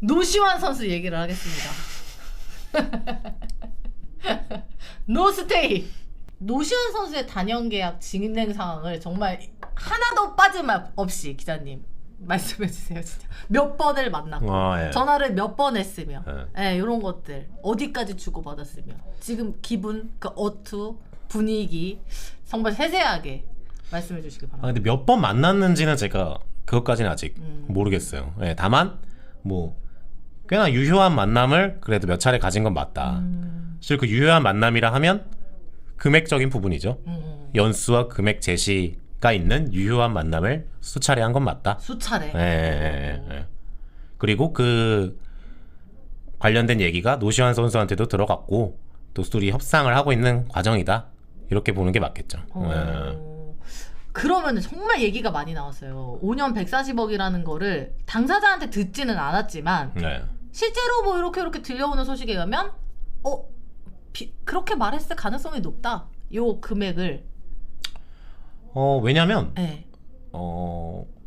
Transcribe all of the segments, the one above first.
노시환 선수 얘기를 하겠습니다. 노스테이. 노시환 선수의 단연 계약 진행 상황을 정말 하나도 빠짐없이 기자님 말씀해 주세요. 진짜 몇 번을 만났고 예. 전화를 몇 번 했으며 이런 것들 어디까지 주고받았으며 지금 기분, 그 어투, 분위기 정말 세세하게 말씀해 주시기 바랍니다. 근데 몇 번 만났는지는 제가 그것까지는 아직 모르겠어요. 예, 다만 뭐 꽤나 유효한 만남을 그래도 몇 차례 가진 건 맞다. 사실 그 유효한 만남이라 하면 금액적인 부분이죠. 연수와 금액 제시가 있는 유효한 만남을 수차례 한 건 맞다. 수차례. 예. 그리고 그 관련된 얘기가 노시환 선수한테도 들어갔고 또 둘이 협상을 하고 있는 과정이다. 이렇게 보는 게 맞겠죠. 그러면 정말 얘기가 많이 나왔어요. 5년 140억이라는 거를 당사자한테 듣지는 않았지만 네. 실제로 뭐 이렇게 들려오는 소식에 의하면 그렇게 말했을 가능성이 높다. 요 금액을. 왜냐면 네.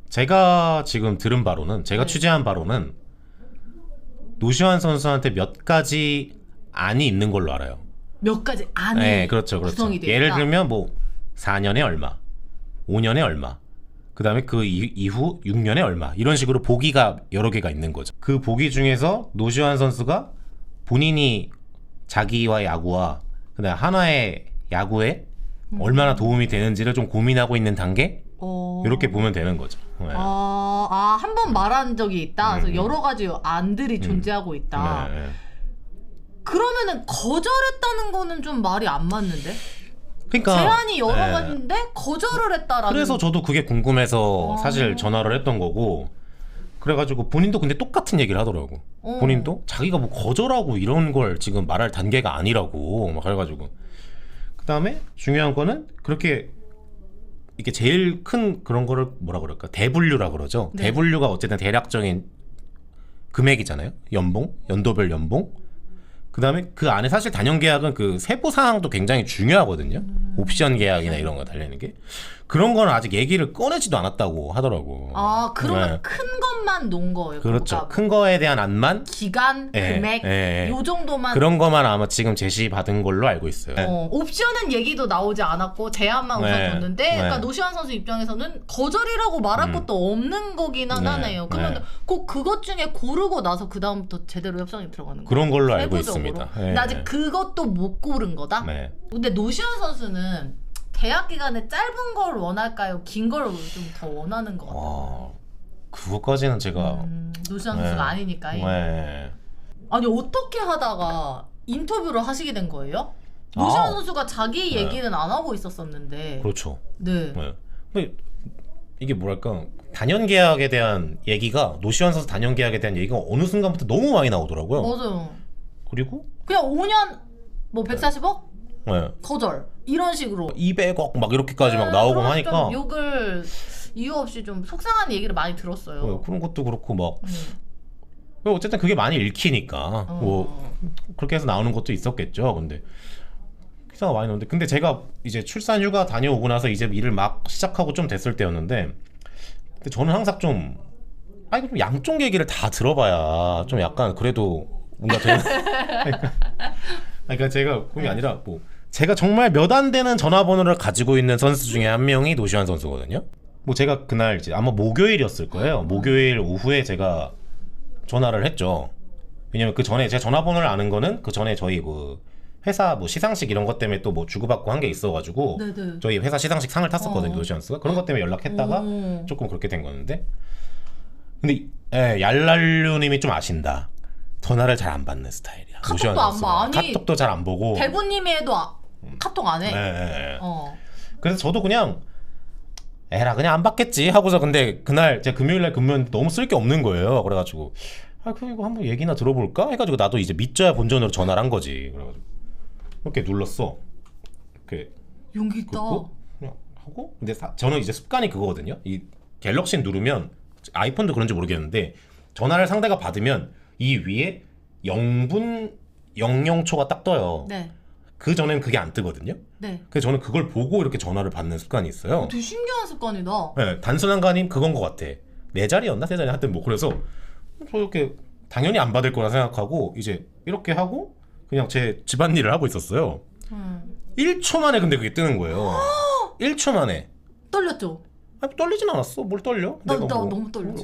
제가 지금 들은 바로는 제가 취재한 바로는 노시환 선수한테 몇 가지 안이 있는 걸로 알아요. 몇 가지 안이 네, 그렇죠. 구성이 되어 예를 있다. 들면 뭐 4년에 얼마, 5년에 얼마, 그 다음에 그 이후 6년에 얼마 이런 식으로 보기가 여러 개가 있는 거죠. 그 보기 중에서 노시환 선수가 본인이 자기와 야구와 그다음 하나의 야구에 얼마나 도움이 되는지를 좀 고민하고 있는 단계 이렇게 보면 되는 거죠. 네. 한 번 말한 적이 있다. 그래서 여러 가지 안들이 존재하고 있다. 네. 그러면은 거절했다는 거는 좀 말이 안 맞는데? 그러니까 제안이 여러 가지인데 거절을 했다라는. 그래서 저도 그게 궁금해서 사실 전화를 했던 거고 그래가지고 본인도 근데 똑같은 얘기를 하더라고. 본인도 자기가 뭐 거절하고 이런 걸 지금 말할 단계가 아니라고 막 그래가지고 그 다음에 중요한 거는 그렇게 이게 제일 큰 그런 거를 뭐라 그럴까 대분류라 그러죠. 네. 대분류가 어쨌든 대략적인 금액이잖아요. 연봉, 연도별 연봉. 그 다음에 그 안에 사실 단연 계약은 그 세부 사항도 굉장히 중요하거든요. 옵션 계약이나 이런 거 달리는 게 그런 거는 아직 얘기를 꺼내지도 않았다고 하더라고. 그러면 네. 큰 것만 놓은 거예요. 그렇죠. 그러니까 큰 거에 대한 안만 기간, 금액 요 정도만. 그런 거만 아마 지금 제시 받은 걸로 알고 있어요. 옵션은 얘기도 나오지 않았고 제안만 우선 줬는데 그러니까 노시환 선수 입장에서는 거절이라고 말할 것도 없는 거기는 하네요. 그러면 꼭 그것 중에 고르고 나서 그 다음부터 제대로 협상이 들어가는 거예요. 그런 걸로 알고 세부적으로. 있습니다. 근데 아직 그것도 못 고른 거다? 네. 근데 노시환 선수는 계약 기간에 짧은 걸 원할까요? 긴 걸 좀 더 원하는 것 같아요. 그것까지는 제가 노시환 선수가 아니니까. 네. 아니 어떻게 하다가 인터뷰를 하시게 된 거예요? 노시환 선수가 자기 얘기는 안 하고 있었었는데. 그렇죠. 네. 근데 이게 뭐랄까 단연 계약에 대한 얘기가 노시환 선수 단연 계약에 대한 얘기가 어느 순간부터 너무 많이 나오더라고요. 맞아요. 그리고 그냥 5년 뭐 140억? 거절 이런 식으로 200억 막 이렇게까지 막 나오고 하니까 좀 욕을 이유 없이 좀 속상한 얘기를 많이 들었어요. 그런 것도 그렇고 막 어쨌든 그게 많이 읽히니까 뭐 그렇게 해서 나오는 것도 있었겠죠. 근데 기사가 많이 나오는데 근데 제가 이제 출산 휴가 다녀오고 나서 이제 일을 막 시작하고 좀 됐을 때였는데 근데 저는 항상 좀 좀 양쪽 얘기를 다 들어봐야 좀 약간 그래도 뭔가 되는 그러니까 제가 그게 아니라 뭐 제가 정말 몇 안 되는 전화번호를 가지고 있는 선수 중에 한 명이 노시환 선수거든요. 뭐 제가 그날 이제 아마 목요일이었을 거예요. 목요일 오후에 제가 전화를 했죠. 왜냐면 그 전에 제가 전화번호를 아는 거는 그 전에 저희 그 회사 뭐 시상식 이런 것 때문에 또 뭐 주고받고 한 게 있어가지고 네네. 저희 회사 시상식 상을 탔었거든요. 노시환 선수가 그런 것 때문에 연락했다가 조금 그렇게 된 거였는데 근데 얄랄류님이 좀 아신다. 전화를 잘 안 받는 스타일이야. 카톡도 안 봐. 아니, 카톡도 잘 안 보고. 대부님이 해도 카톡 안 해. 네. 어. 그래서 저도 그냥 에라 그냥 안 받겠지 하고서 근데 그날 제가 금요일날 근무했는데 너무 쓸 게 없는 거예요. 그래가지고 그럼 이거 한번 얘기나 들어볼까 해가지고 나도 이제 믿져야 본전으로 전화를 한 거지. 그래가지고 이렇게 눌렀어. 이렇게 용기 있다. 그냥 하고 근데 저는 이제 습관이 그거거든요. 이 갤럭시 누르면 아이폰도 그런지 모르겠는데 전화를 상대가 받으면 이 위에 0분 00초가 딱 떠요. 네. 그 전에는 그게 안 뜨거든요. 네. 그래서 저는 그걸 보고 이렇게 전화를 받는 습관이 있어요. 되게 신기한 습관이다. 네, 단순한 거 아님 그건 것 같아. 네 자리였나 세 자리 하여튼 뭐 그래서 저 이렇게 당연히 안 받을 거라 생각하고 이제 이렇게 하고 그냥 제 집안일을 하고 있었어요. 1초 만에 근데 그게 뜨는 거예요. 1초 만에. 떨렸죠? 아니, 떨리진 않았어. 뭘 떨려? 나 내가 뭐, 너무 떨렸어.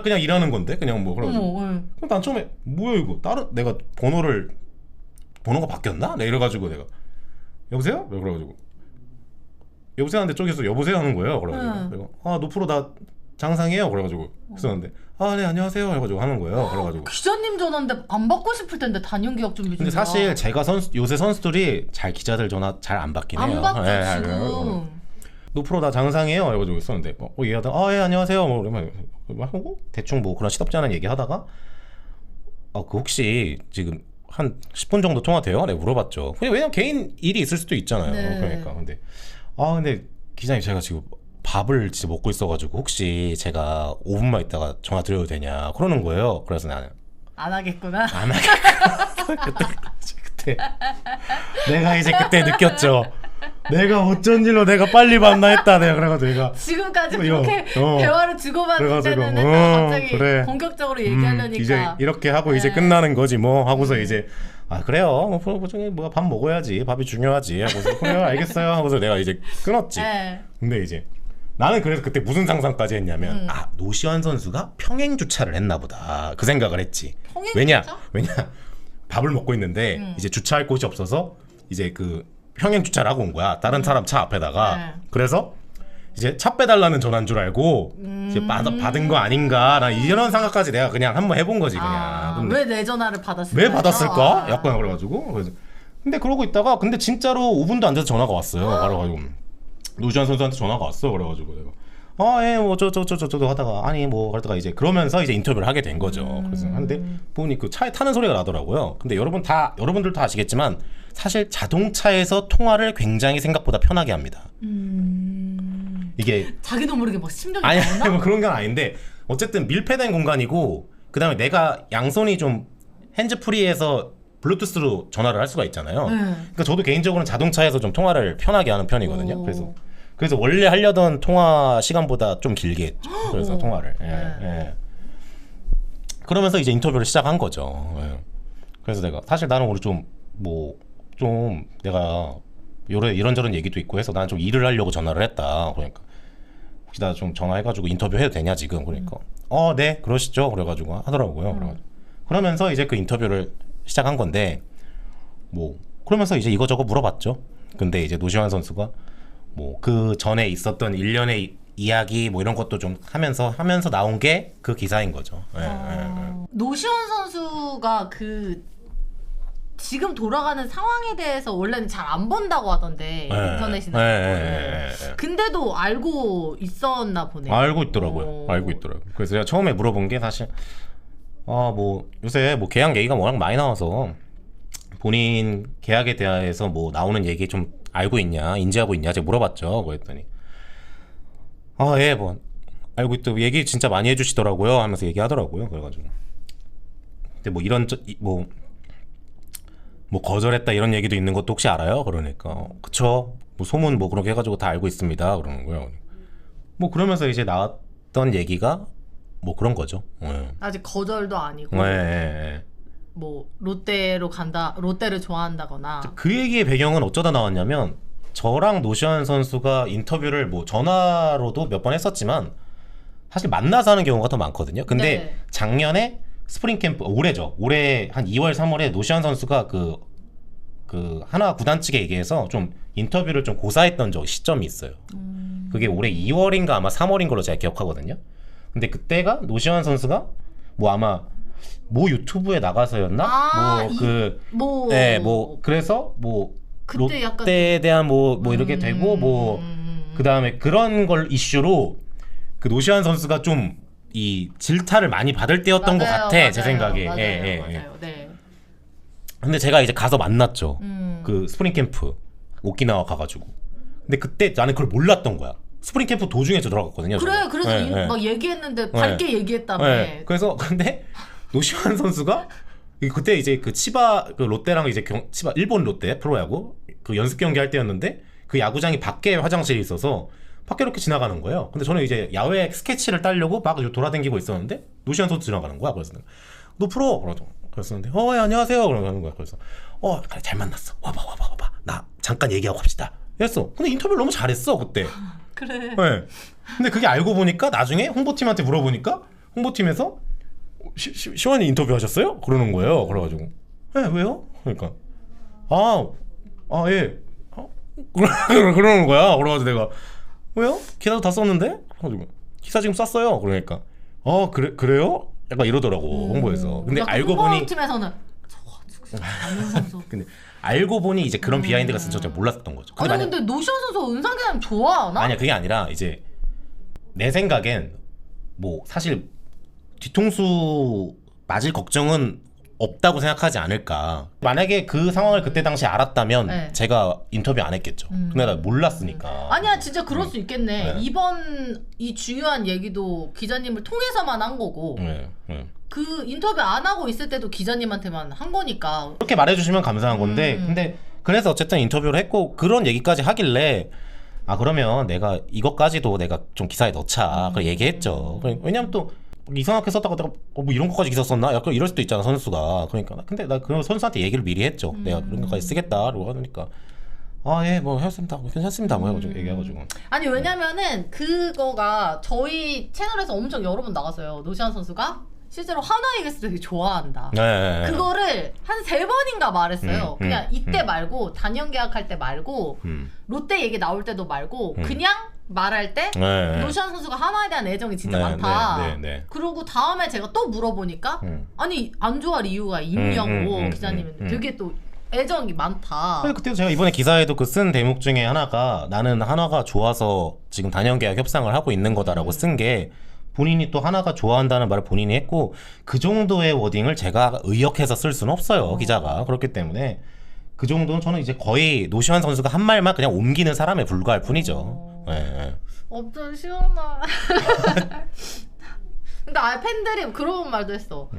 그냥 일하는 건데 그냥 뭐 그러고. 어머, 그럼 난 처음에 뭐야 이거 다른 내가 번호가 바뀌었나? 내가 이래가지고 내가 여보세요? 그래가지고 여보세요 하는데 저기서 여보세요 하는 거예요. 그래가지고 내가 노프로 나 장상이에요. 그래가지고 그랬는데 네 안녕하세요 해가지고 하는 거예요. 그래가지고 기자님 전화인데 안 받고 싶을 텐데 단연 기억 준비 중이야. 근데 사실 제가 요새 선수들이 잘 기자들 전화 잘 안 받긴 해요. 안 받죠 예, 지금. 노프로 나 장상이에요. 해가지고 있었는데 얘기하다가 예 안녕하세요. 뭐 이러면 하고 대충 뭐 그런 시덥지 않은 얘기 하다가 그 혹시 지금 한 10분 정도 통화돼요? 내가 물어봤죠. 그냥 왜냐면 개인 일이 있을 수도 있잖아요. 네. 그러니까 근데 기자님 제가 지금 밥을 진짜 먹고 있어가지고 혹시 제가 5분만 있다가 전화 드려도 되냐 그러는 거예요. 그래서 나는 안 하겠구나. 안 하겠구나. 그때 내가 이제 그때 느꼈죠. 내가 어쩐 일로 내가 빨리 만나 했다. 내가 그래가지고 내가 지금까지 그렇게 대화를 주고받을 때는 갑자기 그래. 본격적으로 얘기하려니까 이제 이렇게 하고 이제 끝나는 거지 뭐 하고서 이제 그래요 뭐밥 먹어야지 밥이 중요하지 하고서 그래요 알겠어요 하고서 내가 이제 끊었지. 근데 이제 나는 그래서 그때 무슨 상상까지 했냐면 노시환 선수가 평행 주차를 했나 보다 그 생각을 했지. 왜냐 밥을 먹고 있는데 이제 주차할 곳이 없어서 이제 그 평행 주차를 하고 온 거야. 다른 사람 차 앞에다가. 그래서 이제 차 빼달라는 전화인 줄 알고 이제 받은 거 아닌가. 나 이런 생각까지 내가 그냥 한번 해본 거지 그냥. 왜 내 전화를 받았을까? 왜 받았을까? 약간 그래가지고. 근데 그러고 있다가 근데 진짜로 5분도 안 돼서 전화가 왔어요. 그래가지고 노시환 선수한테 전화가 왔어. 그래가지고 내가 예 뭐 저도 하다가 아니 뭐 그러다가 이제 그러면서 이제 인터뷰를 하게 된 거죠. 그래서 근데 보니 그 차에 타는 소리가 나더라고요. 근데 여러분들 다 아시겠지만 사실 자동차에서 통화를 굉장히 생각보다 편하게 합니다. 이게 자기도 모르게 막 심장이 아니 나오나? 뭐 그런 건 아닌데 어쨌든 밀폐된 공간이고 그다음에 내가 양손이 좀 핸즈프리해서 블루투스로 전화를 할 수가 있잖아요. 그러니까 저도 개인적으로는 자동차에서 좀 통화를 편하게 하는 편이거든요. 그래서 원래 하려던 통화 시간보다 좀 길게 했죠. 그래서 통화를. 예. 그러면서 이제 인터뷰를 시작한 거죠. 예. 그래서 내가 사실 나는 오늘 좀 내가 이런저런 얘기도 있고 해서 나는 좀 일을 하려고 전화를 했다. 그러니까 혹시 나 좀 전화해가지고 인터뷰 해도 되냐 지금. 그러니까 네 그러시죠. 그래가지고 하더라고요. 그러면서 이제 그 인터뷰를 시작한 건데 뭐 그러면서 이제 이거저거 물어봤죠. 근데 이제 노시환 선수가 뭐 그 전에 있었던 일련의 이야기 뭐 이런 것도 좀 하면서 나온 게 그 기사인 거죠. 노시환 선수가 그 지금 돌아가는 상황에 대해서 원래는 잘 안 본다고 하던데 인터넷이나 근데도 알고 있었나 보네요. 알고 있더라고요. 그래서 제가 처음에 물어본 게 사실 뭐 요새 뭐 계약 얘기가 워낙 많이 나와서 본인 계약에 대해서 뭐 나오는 얘기 좀 알고 있냐 인지하고 있냐 제가 물어봤죠. 그랬더니 예 뭐 알고 있다 얘기 진짜 많이 해주시더라고요 하면서 얘기하더라고요. 그래가지고 근데 뭐 이런 뭐 거절했다 이런 얘기도 있는 것도 혹시 알아요? 그러니까 그쵸 뭐 소문 뭐 그렇게 해가지고 다 알고 있습니다 그러는 거예요. 뭐 그러면서 이제 나왔던 얘기가 뭐 그런 거죠. 아직 거절도 아니고 뭐 롯데를 좋아한다거나. 그 얘기의 배경은 어쩌다 나왔냐면 저랑 노시환 선수가 인터뷰를 뭐 전화로도 몇 번 했었지만 사실 만나서 하는 경우가 더 많거든요. 근데 작년에 스프링 캠프 올해 한 2월 3월에 노시환 선수가 그 하나 구단 측에 얘기해서 좀 인터뷰를 좀 고사했던 시점이 있어요. 그게 올해 2월인가 아마 3월인 걸로 제가 기억하거든요. 근데 그때가 노시환 선수가 뭐 아마 뭐 유튜브에 나가서였나? 그래서 뭐 그때 롯데에 대한 뭐 이렇게 되고 뭐 그다음에 그런 걸 이슈로 그 노시환 선수가 좀 이 질타를 많이 받을 때였던 것 같아. 제 생각에. 맞아요. 근데 제가 이제 가서 만났죠. 그 스프링 캠프 오키나와 가가지고. 근데 그때 나는 그걸 몰랐던 거야. 스프링 캠프 도중에 들어갔거든요. 그래서 막 얘기했는데 밝게 얘기했다며. 그래서 근데 노시환 선수가 그때 이제 그 치바 그 롯데랑 이제 치바 일본 롯데 프로야구 그 연습 경기 할 때였는데 그 야구장이 밖에 화장실이 있어서 밖에 이렇게 지나가는 거예요. 근데 저는 이제 야외 스케치를 따려고 막 돌아다니고 있었는데 노시안 선수 지나가는 거야. 그래서 너 프로 그랬었는데 예, 안녕하세요 그러는 거야. 그래서 그래, 잘 만났어. 와봐 나 잠깐 얘기하고 갑시다 했어. 근데 인터뷰를 너무 잘했어 그때. 그래. 네. 근데 그게 알고 보니까 나중에 홍보팀한테 물어보니까 홍보팀에서 시원이 인터뷰 하셨어요? 그러는 거예요. 그래가지고 네 왜요? 그러니까 예 그러는 거야. 그래가지고 내가 왜요? 기사도 다 썼는데? 그래가지고 기사 지금 쐈어요. 그러니까 그래요? 약간 이러더라고 홍보에서. 근데 알고 보니 팀에서는 안윤 선수. 근데 알고 보니 이제 그런 비하인드가 있는 줄 몰랐던 거죠. 근데 노시안 선수 은상계는 좋아하나? 아니야 그게 아니라 이제 내 생각엔 뭐 사실 뒤통수 맞을 걱정은 없다고 생각하지 않을까. 만약에 그 상황을 그때 당시에 알았다면 네. 제가 인터뷰 안 했겠죠. 근데 나 몰랐으니까. 아니야 진짜 그럴 수 있겠네. 네. 이번 이 중요한 얘기도 기자님을 통해서만 한 거고 네. 그 인터뷰 안 하고 있을 때도 기자님한테만 한 거니까. 그렇게 말해주시면 감사한 건데 근데 그래서 어쨌든 인터뷰를 했고 그런 얘기까지 하길래 그러면 내가 이것까지도 내가 좀 기사에 넣자 그래 얘기했죠. 왜냐면 또 이상하게 썼다가 내가 뭐 이런 것까지 기사 썼나? 약간 이럴 수도 있잖아 선수가. 그러니까 근데 나 그 선수한테 얘기를 미리 했죠. 내가 그런 것까지 쓰겠다 그러고 하니까 예 뭐 했습니다 괜찮습니다 뭐 해가지고 얘기해가지고. 아니 왜냐면은 그거가 저희 채널에서 엄청 여러 번 나갔어요. 노시안 선수가 실제로 한화 이글스 되게 좋아한다. 네. 그거를 한 3번인가 말했어요. 그냥 이때 말고 단연 계약할 때 말고 롯데 얘기 나올 때도 말고 그냥 말할 때 노시안 선수가 한화에 대한 애정이 진짜 많다. 그리고 다음에 제가 또 물어보니까 아니 안 좋아할 이유가 있냐고 기자님은 되게 또 애정이 많다. 그때도 제가 이번에 기사에도 그 쓴 대목 중에 하나가 나는 한화가 좋아서 지금 단연 계약 협상을 하고 있는 거다라고 쓴 게 본인이 또 하나가 좋아한다는 말을 본인이 했고 그 정도의 워딩을 제가 의역해서 쓸 수는 없어요. 기자가. 그렇기 때문에 그 정도는 저는 이제 거의 노시환 선수가 한 말만 그냥 옮기는 사람에 불과할 뿐이죠. 어떤 시원한. 근데 팬들이 그런 말도 했어.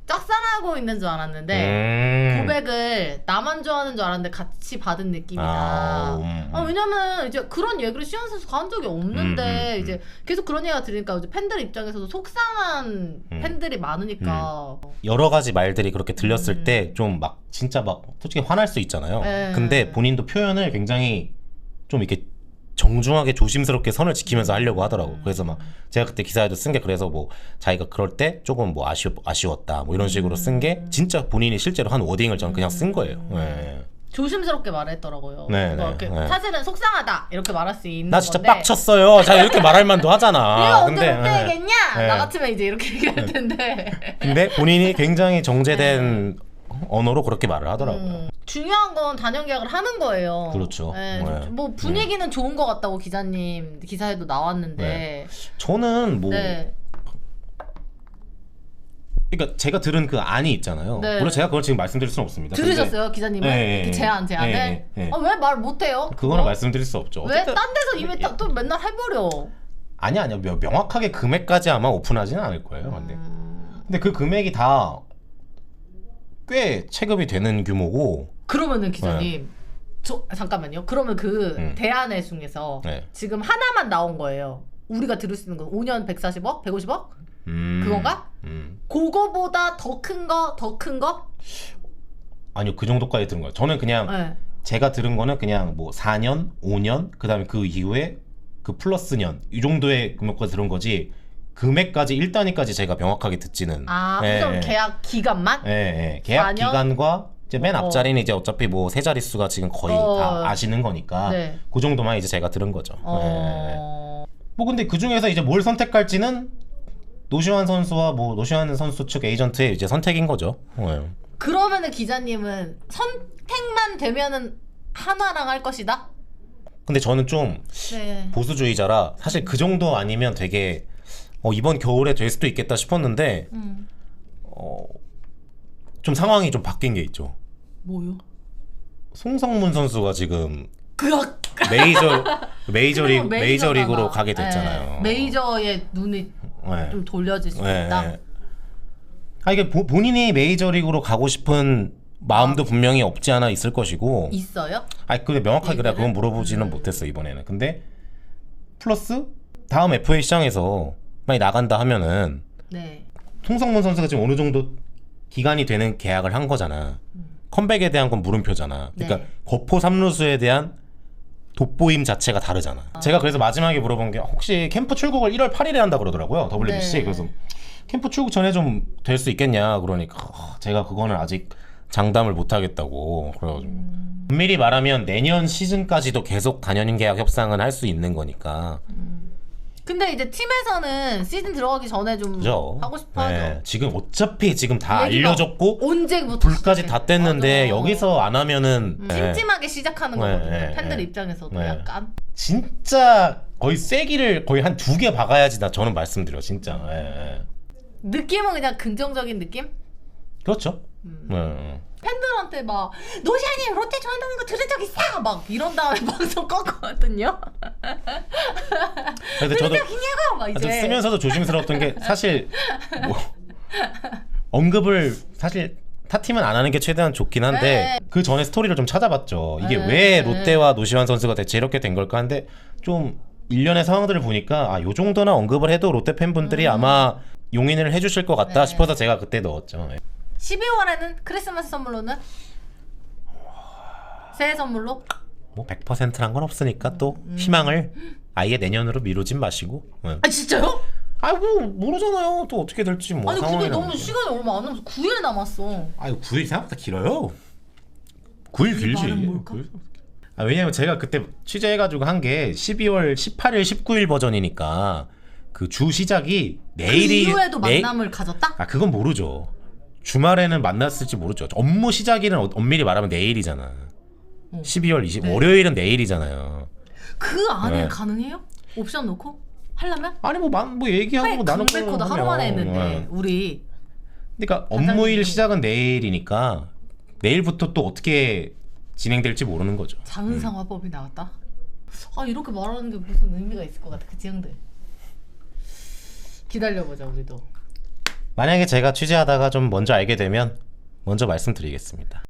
짝사랑하고 있는 줄 알았는데 고백을 나만 좋아하는 줄 알았는데 같이 받은 느낌이다. 왜냐면 이제 그런 얘기를 시현 선수가 한 적이 없는데 이제 계속 그런 얘기가 들으니까 이제 팬들 입장에서도 속상한 팬들이 많으니까 여러 가지 말들이 그렇게 들렸을 때 좀 막 진짜 막 솔직히 화날 수 있잖아요. 근데 본인도 표현을 굉장히 좀 이렇게 정중하게 조심스럽게 선을 지키면서 하려고 하더라고. 그래서 막 제가 그때 기사에도 쓴 게 그래서 뭐 자기가 그럴 때 조금 뭐 아쉬웠다 뭐 이런 식으로 쓴 게 진짜 본인이 실제로 한 워딩을 저는 그냥 쓴 거예요. 조심스럽게 말했더라고요. 네, 이렇게 네. 사실은 속상하다 이렇게 말할 수 있는 나 진짜 건데 빡쳤어요. 자 이렇게 말할 만도 하잖아. 내가 언제 못되겠냐? 네. 나 같으면 이제 이렇게 얘기할 텐데. 근데 본인이 굉장히 정제된 언어로 그렇게 말을 하더라고요. 중요한 건 단연 계약을 하는 거예요. 그렇죠. 뭐 분위기는 좋은 것 같다고 기자님 기사에도 나왔는데. 저는 뭐 네. 그러니까 제가 들은 그 안이 있잖아요. 네. 물론 제가 그걸 지금 말씀드릴 수는 없습니다. 들으셨어요 기자님은? 네, 제안을? 네. 왜 말 못해요? 그거는 말씀드릴 수 없죠. 왜? 어쨌든 딴 데서 이미 또 맨날 해버려. 아니야 명확하게 금액까지 아마 오픈하지는 않을 거예요. 근데 그 금액이 다 꽤 체급이 되는 규모고. 그러면은 기자님 잠깐만요. 그러면 그 대안의 중에서 지금 하나만 나온 거예요. 우리가 들을 수 있는 건 5년 140억? 150억? 그건가? 그거보다 더 큰 거? 더 큰 거? 아니요 그 정도까지 들은 거예요. 저는 그냥 제가 들은 거는 그냥 뭐 4년, 5년 그 다음에 그 이후에 그 플러스 년 이 정도의 금액까지 들은 거지 금액까지 1단위까지 제가 명확하게 듣지는. 우선 계약 기간만? 계약 4년? 기간과 이제 맨 앞자리는 이제 어차피 뭐 세 자릿수가 지금 거의 다 아시는 거니까 그 정도만 이제 제가 들은 거죠. 뭐 근데 그 중에서 이제 뭘 선택할지는 노시환 선수와 뭐 노시환 선수 측 에이전트의 이제 선택인 거죠. 그러면은 기자님은 선택만 되면은 한화랑 할 것이다? 근데 저는 좀 보수주의자라 사실 그 정도 아니면 되게 이번 겨울에 될 수도 있겠다 싶었는데 좀 상황이 좀 바뀐 게 있죠. 뭐요? 송성문 선수가 지금 그악! 메이저리그로 가게 됐잖아요. 메이저의 눈이 좀 돌려질 수 있다. 이게 본인이 메이저리그로 가고 싶은 마음도 분명히 없지 않아 있을 것이고. 있어요? 근데 명확하게 그래 그건 물어보지는 못했어 이번에는. 근데 플러스 다음 FA 시장에서 많이 나간다 하면은 네. 송성문 선수가 지금 어느 정도 기간이 되는 계약을 한 거잖아. 컴백에 대한 건 물음표잖아. 그러니까 네. 거포 3루수에 대한 돋보임 자체가 다르잖아. 제가 그래서 마지막에 물어본 게 혹시 캠프 출국을 1월 8일에 한다 그러더라고요. WBC. 네. 그래서 캠프 출국 전에 좀 될 수 있겠냐 그러니까 제가 그거는 아직 장담을 못 하겠다고 그래가지고 엄밀히 말하면 내년 시즌까지도 계속 단연인 계약 협상은 할 수 있는 거니까. 근데 이제 팀에서는 시즌 들어가기 전에 좀 그죠? 하고 싶어 하죠. 네, 지금 어차피 지금 다 얘기가 알려졌고 언제부터 불까지 다 뗐는데 맞아. 여기서 안 하면은 네. 찜찜하게 시작하는 네, 거거든요. 네, 팬들 네. 입장에서도 네. 약간 진짜 거의 쐐기를 거의 한 2개 박아야지 나 저는 말씀드려 진짜. 예. 느낌은 그냥 긍정적인 느낌? 그렇죠. 팬들한테 막 노시아님 롯데 좋아한다는 거 들은 적 있어? 막 이런 다음에 방송 껐거든요. 근데 저도 들은 적 있냐고 막 좀 이제 쓰면서도 조심스러웠던 게 사실 뭐 언급을 사실 타 팀은 안 하는 게 최대한 좋긴 한데 네. 그 전에 스토리를 좀 찾아봤죠. 이게 네. 왜 롯데와 노시환 선수가 대체 이렇게 된 걸까 한데 좀 일련의 상황들을 보니까 아, 요 정도나 언급을 해도 롯데 팬분들이 아마 용인을 해주실 것 같다 네. 싶어서 제가 그때 넣었죠. 12월에는 크리스마스 선물로는 새해 선물로 뭐 100%란 건 없으니까 또 희망을 아예 내년으로 미루진 마시고. 아 진짜요? 아이고 모르잖아요. 또 어떻게 될지 뭐. 아니 근데 상황이라는 너무 게. 시간이 얼마 안 남았어. 9일 남았어. 아유 9일 생각보다 길어요. 9일 길지. 말은 뭘까? 아, 왜냐면 제가 그때 취재해가지고 한 게 12월 18일, 19일 버전이니까 그 주 시작이 내일이 그 이후에도 내- 만남을 가졌다? 아 그건 모르죠. 주말에는 만났을지 모르죠. 업무 시작일은 엄밀히 말하면 내일이잖아. 12월 20 네. 월요일은 내일이잖아요. 그 안에 네. 가능해요? 옵션 놓고? 하려면? 아니 뭐 얘기하고 뭐 나누고 강백호도 하루 하면. 만에 했는데 네. 우리 그러니까 단장님이- 업무일 시작은 내일이니까 내일부터 또 어떻게 진행될지 모르는 거죠. 장은상 화법이 나왔다? 아 이렇게 말하는 게 무슨 의미가 있을 것 같아 그 지형들. 기다려보자 우리도. 만약에 제가 취재하다가 좀 먼저 알게 되면 먼저 말씀드리겠습니다.